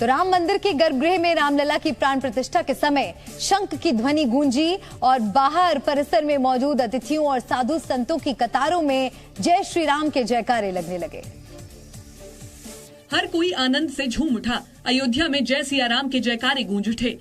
तो राम मंदिर के गर्भगृह में रामलला की प्राण प्रतिष्ठा के समय शंख की ध्वनि गूंजी और बाहर परिसर में मौजूद अतिथियों और साधु संतों की कतारों में जय श्री राम के जयकारे लगने लगे। हर कोई आनंद से झूम उठा। अयोध्या में जय सिया राम के जयकारे गूंज उठे।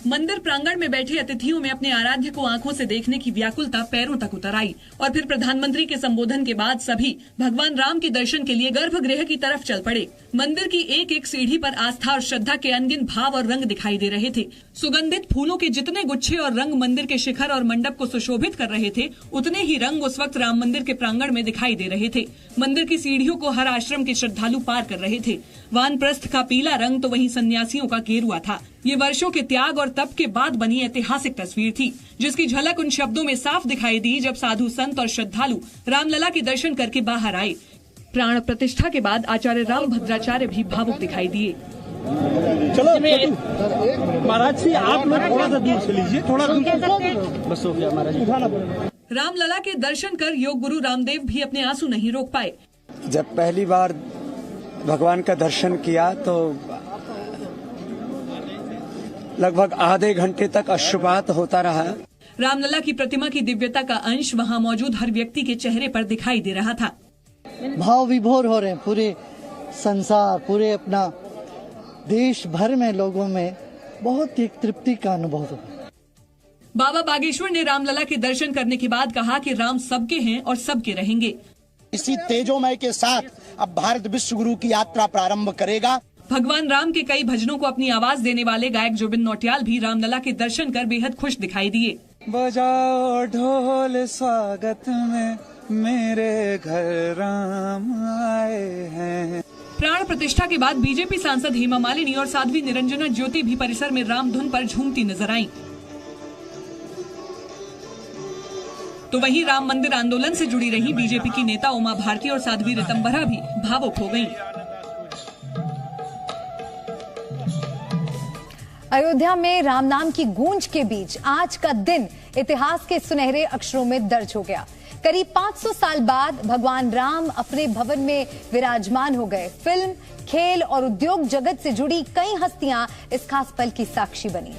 मंदिर प्रांगण में बैठे अतिथियों में अपने आराध्य को आंखों से देखने की व्याकुलता पैरों तक उतर आई और फिर प्रधानमंत्री के संबोधन के बाद सभी भगवान राम के दर्शन के लिए गर्भगृह की तरफ चल पड़े। मंदिर की एक एक सीढ़ी पर आस्था और श्रद्धा के अनगिन भाव और रंग दिखाई दे रहे थे। सुगंधित फूलों के जितने गुच्छे और रंग मंदिर के शिखर और मंडप को सुशोभित कर रहे थे, उतने ही रंग उस वक्त राम मंदिर के प्रांगण में दिखाई दे रहे थे। मंदिर की सीढ़ियों को हर आश्रम के श्रद्धालु पार कर रहे थे। वानप्रस्थ का पीला रंग तो वहीं सन्यासियों का गेरुआ था। ये वर्षों के त्याग और तप के बाद बनी ऐतिहासिक तस्वीर थी, जिसकी झलक उन शब्दों में साफ दिखाई दी जब साधु संत और श्रद्धालु रामलला के दर्शन करके बाहर आए। प्राण प्रतिष्ठा के बाद आचार्य रामभद्राचार्य भी भावुक दिखाई दिए। चलो महाराज जी, आप लोग थोड़ा सा दूर से लीजिए, थोड़ा दूर बस हो गया महाराज। रामलला के दर्शन कर योग गुरु रामदेव भी अपने आंसू नहीं रोक पाए। जब पहली बार भगवान का दर्शन किया तो लगभग आधे घंटे तक अश्रुपात होता रहा। रामलला की प्रतिमा की दिव्यता का अंश वहां मौजूद हर व्यक्ति के चेहरे पर दिखाई दे रहा था। भाव विभोर हो रहे हैं पूरे संसार, पूरे अपना देश भर में लोगों में बहुत एक तृप्ति का अनुभव हो। बाबा बागेश्वर ने रामलला के दर्शन करने के बाद कहा कि राम सबके हैं और सबके रहेंगे। इसी तेजोमय के साथ अब भारत विश्व गुरु की यात्रा प्रारंभ करेगा। भगवान राम के कई भजनों को अपनी आवाज देने वाले गायक जुबिन नौटियाल भी रामलला के दर्शन कर बेहद खुश दिखाई दिए। बजाओ ढोल स्वागत में, मेरे घर राम आए हैं। प्राण प्रतिष्ठा के बाद बीजेपी सांसद हेमा मालिनी और साध्वी निरंजना ज्योति भी परिसर में राम धुन पर झूमती नजर आईं। तो वहीं राम मंदिर आंदोलन से जुड़ी रही बीजेपी की नेता उमा भारती और साध्वी ऋतंबरा भी भावुक हो गयीं। अयोध्या में राम नाम की गूंज के बीच आज का दिन इतिहास के सुनहरे अक्षरों में दर्ज हो गया। करीब 500 साल बाद भगवान राम अपने भवन में विराजमान हो गए। फिल्म, खेल और उद्योग जगत से जुड़ी कई हस्तियां इस खास पल की साक्षी बनी।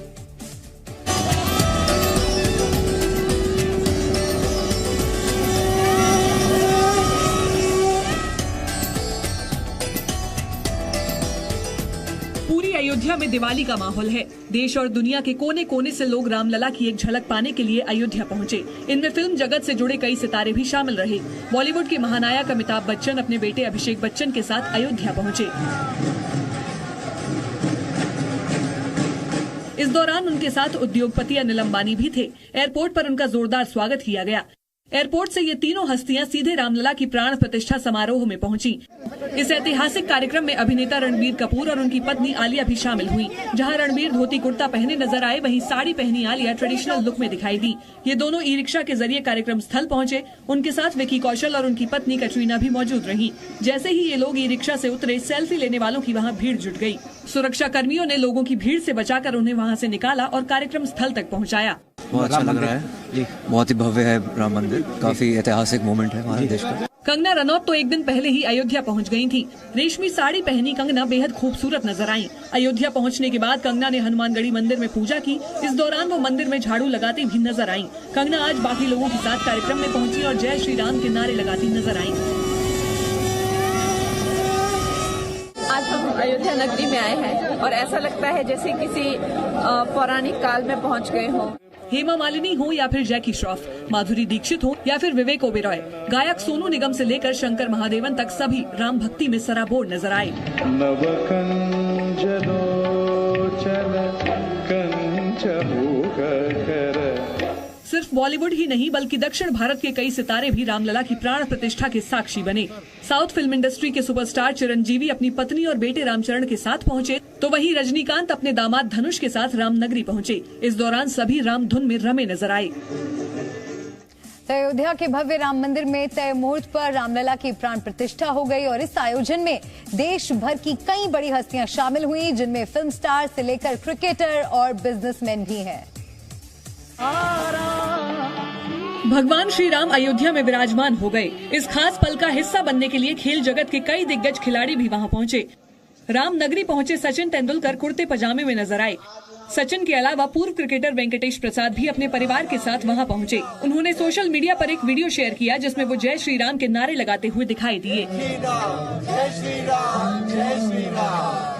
पूरी अयोध्या में दिवाली का माहौल है। देश और दुनिया के कोने कोने से लोग रामलला की एक झलक पाने के लिए अयोध्या पहुंचे। इनमें फिल्म जगत से जुड़े कई सितारे भी शामिल रहे। बॉलीवुड के महानायक अमिताभ बच्चन अपने बेटे अभिषेक बच्चन के साथ अयोध्या पहुंचे। इस दौरान उनके साथ उद्योगपति अनिल अंबानी भी थे। एयरपोर्ट पर उनका जोरदार स्वागत किया गया। एयरपोर्ट से ये तीनों हस्तियां सीधे रामलला की प्राण प्रतिष्ठा समारोह में पहुंची। इस ऐतिहासिक कार्यक्रम में अभिनेता रणबीर कपूर और उनकी पत्नी आलिया भी शामिल हुई। जहां रणबीर धोती कुर्ता पहने नजर आए, वहीं साड़ी पहनी आलिया ट्रेडिशनल लुक में दिखाई दी। ये दोनों ई रिक्शा के जरिए कार्यक्रम स्थल पहुंचे। उनके साथ विकी कौशल और उनकी पत्नी कटरीना भी मौजूद रही। जैसे ही ये लोग ई रिक्शा से उतरे, सेल्फी लेने वालों की वहाँ भीड़ जुट गयी। सुरक्षा कर्मियों ने लोगों की भीड़ से बचाकर उन्हें वहाँ से निकाला और कार्यक्रम स्थल तक पहुँचाया। बहुत अच्छा लग रहा है जी, बहुत ही भव्य है राम मंदिर, काफी ऐतिहासिक मोमेंट है हमारे देश का। कंगना रनौत तो एक दिन पहले ही अयोध्या पहुंच गई थी। रेशमी साड़ी पहनी कंगना बेहद खूबसूरत नजर आई। अयोध्या पहुंचने के बाद कंगना ने हनुमानगढ़ी मंदिर में पूजा की। इस दौरान वो मंदिर में झाड़ू लगाती भी नजर आई। कंगना आज बाकी लोगों के साथ कार्यक्रम में पहुंची और जय श्री राम के नारे लगाती नजर आई। आज हम अयोध्या नगरी में आए हैं और ऐसा लगता है जैसे किसी पौराणिक काल में पहुंच गए हों। हेमा मालिनी हो या फिर जैकी श्रॉफ, माधुरी दीक्षित हो या फिर विवेक ओबेरॉय, गायक सोनू निगम से लेकर शंकर महादेवन तक सभी राम भक्ति में सराबोर नजर आए। सिर्फ बॉलीवुड ही नहीं बल्कि दक्षिण भारत के कई सितारे भी रामलला की प्राण प्रतिष्ठा के साक्षी बने। साउथ फिल्म इंडस्ट्री के सुपरस्टार चिरंजीवी अपनी पत्नी और बेटे रामचरण के साथ पहुंचे, तो वहीं रजनीकांत अपने दामाद धनुष के साथ रामनगरी पहुंचे। इस दौरान सभी राम धुन में रमे नजर आए। अयोध्या के भव्य राम मंदिर में तय मुहूर्त पर रामलला की प्राण प्रतिष्ठा हो गई और इस आयोजन में देश भर की कई बड़ी हस्तियां शामिल हुई, जिनमें फिल्म स्टार से लेकर क्रिकेटर और बिजनेसमैन भी हैं। भगवान श्री राम अयोध्या में विराजमान हो गए। इस खास पल का हिस्सा बनने के लिए खेल जगत के कई दिग्गज खिलाड़ी भी वहां पहुंचे। रामनगरी पहुंचे सचिन तेंदुलकर कुर्ते पजामे में नजर आए। सचिन के अलावा पूर्व क्रिकेटर वेंकटेश प्रसाद भी अपने परिवार के साथ वहां पहुंचे। उन्होंने सोशल मीडिया पर एक वीडियो शेयर किया जिसमें वो जय श्री राम के नारे लगाते हुए दिखाई दिए।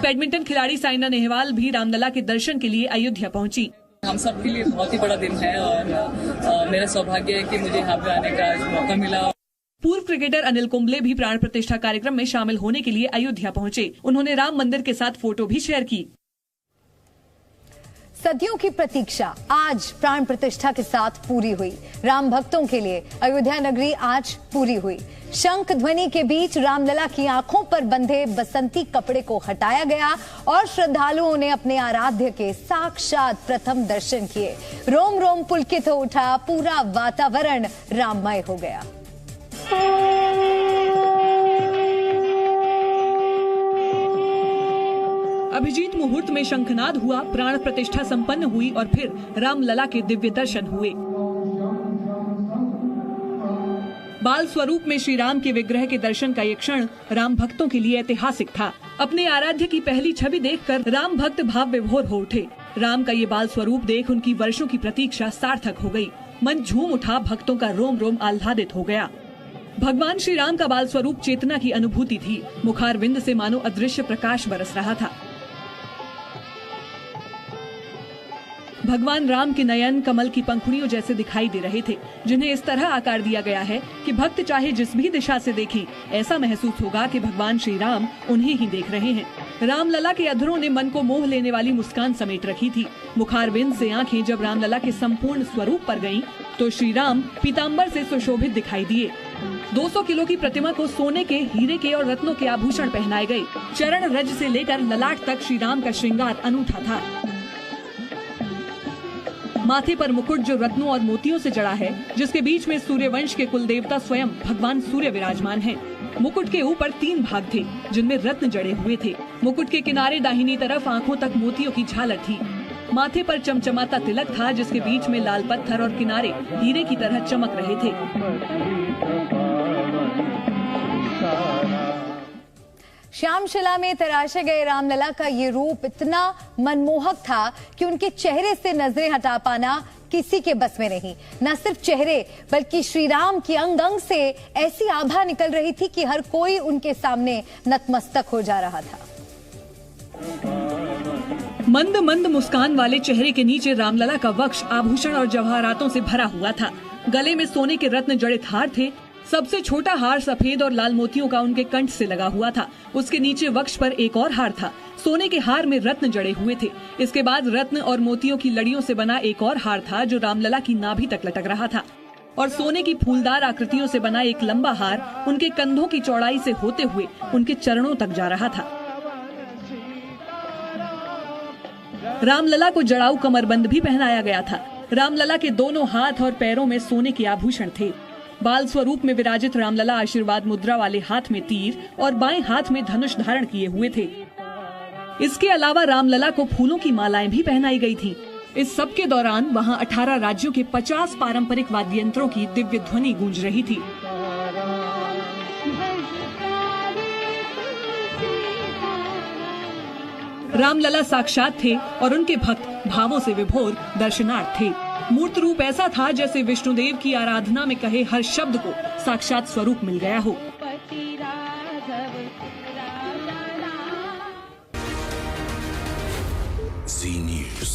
बैडमिंटन खिलाड़ी साइना नेहवाल भी रामलला के दर्शन के लिए अयोध्या पहुंची। हम सब के लिए बहुत ही बड़ा दिन है और मेरा सौभाग्य है कि मुझे यहाँ पे आने का मौका मिला। पूर्व क्रिकेटर अनिल कुंबले भी प्राण प्रतिष्ठा कार्यक्रम में शामिल होने के लिए अयोध्या पहुंचे। उन्होंने राम मंदिर के साथ फोटो भी शेयर की। सदियों की प्रतीक्षा आज प्राण प्रतिष्ठा के साथ पूरी हुई। राम भक्तों के लिए अयोध्या नगरी आज पूरी हुई। शंख ध्वनि के बीच रामलला की आंखों पर बंधे बसंती कपड़े को हटाया गया और श्रद्धालुओं ने अपने आराध्य के साक्षात प्रथम दर्शन किए। रोम रोम पुलकित हो उठा, पूरा वातावरण राममय हो गया। अभिजीत मुहूर्त में शंखनाद हुआ, प्राण प्रतिष्ठा संपन्न हुई और फिर रामलला के दिव्य दर्शन हुए। बाल स्वरूप में श्री राम के विग्रह के दर्शन का ये क्षण राम भक्तों के लिए ऐतिहासिक था। अपने आराध्य की पहली छवि देखकर राम भक्त भाव विभोर हो उठे। राम का ये बाल स्वरूप देख उनकी वर्षों की प्रतीक्षा सार्थक हो गई। मन झूम उठा, भक्तों का रोम रोम आह्लादित हो गया। भगवान श्री राम का बाल स्वरूप चेतना की अनुभूति थी। मुखारविंद से मानो अदृश्य प्रकाश बरस रहा था। भगवान राम के नयन कमल की पंखुड़ियों जैसे दिखाई दे रहे थे, जिन्हें इस तरह आकार दिया गया है कि भक्त चाहे जिस भी दिशा से देखें, ऐसा महसूस होगा कि भगवान श्री राम उन्हें ही देख रहे हैं। रामलला के अधरों ने मन को मोह लेने वाली मुस्कान समेट रखी थी। मुखारविंद से आंखें जब रामलला के संपूर्ण स्वरूप पर गईं, तो श्री राम पीताम्बर से सुशोभित दिखाई दिए। 200 किलो की प्रतिमा को सोने के, हीरे के और रत्नों के आभूषण पहनाए गए। चरण रज से लेकर ललाट तक श्री राम का श्रृंगार अनूठा था। माथे पर मुकुट जो रत्नों और मोतियों से जड़ा है, जिसके बीच में सूर्यवंश के कुल देवता स्वयं भगवान सूर्य विराजमान हैं। मुकुट के ऊपर 3 भाग थे, जिनमें रत्न जड़े हुए थे। मुकुट के किनारे दाहिनी तरफ आंखों तक मोतियों की झालर थी। माथे पर चमचमाता तिलक था, जिसके बीच में लाल पत्थर और किनारे हीरे की तरह चमक रहे थे। श्यामशिला में तराशे गए रामलला का ये रूप इतना मनमोहक था कि उनके चेहरे से नजरें हटा पाना किसी के बस में नहीं। न सिर्फ चेहरे, बल्कि श्री राम की अंग अंग से ऐसी आभा निकल रही थी कि हर कोई उनके सामने नतमस्तक हो जा रहा था। मंद मंद मुस्कान वाले चेहरे के नीचे रामलला का वक्ष आभूषण और जवाहरातों से भरा हुआ था। गले में सोने के रत्न जड़ित हार थे। सबसे छोटा हार सफेद और लाल मोतियों का उनके कंठ से लगा हुआ था। उसके नीचे वक्ष पर एक और हार था। सोने के हार में रत्न जड़े हुए थे। इसके बाद रत्न और मोतियों की लड़ियों से बना एक और हार था, जो रामलला की नाभि तक लटक रहा था। और सोने की फूलदार आकृतियों से बना एक लंबा हार उनके कंधों की चौड़ाई से होते हुए उनके चरणों तक जा रहा था। रामलला को जड़ाऊ कमरबंद भी पहनाया गया था। रामलला के दोनों हाथ और पैरों में सोने के आभूषण थे। बाल स्वरूप में विराजित रामलला आशीर्वाद मुद्रा वाले हाथ में तीर और बाएं हाथ में धनुष धारण किए हुए थे। इसके अलावा रामलला को फूलों की मालाएं भी पहनाई गई थी। इस सब के दौरान वहां 18 राज्यों के 50 पारंपरिक वाद्य यंत्रों की दिव्य ध्वनि गूंज रही थी। रामलला साक्षात थे और उनके भक्त भावों से विभोर दर्शनार्थ थे। मूर्त रूप ऐसा था जैसे विष्णुदेव की आराधना में कहे हर शब्द को साक्षात स्वरूप मिल गया हो। Zee News।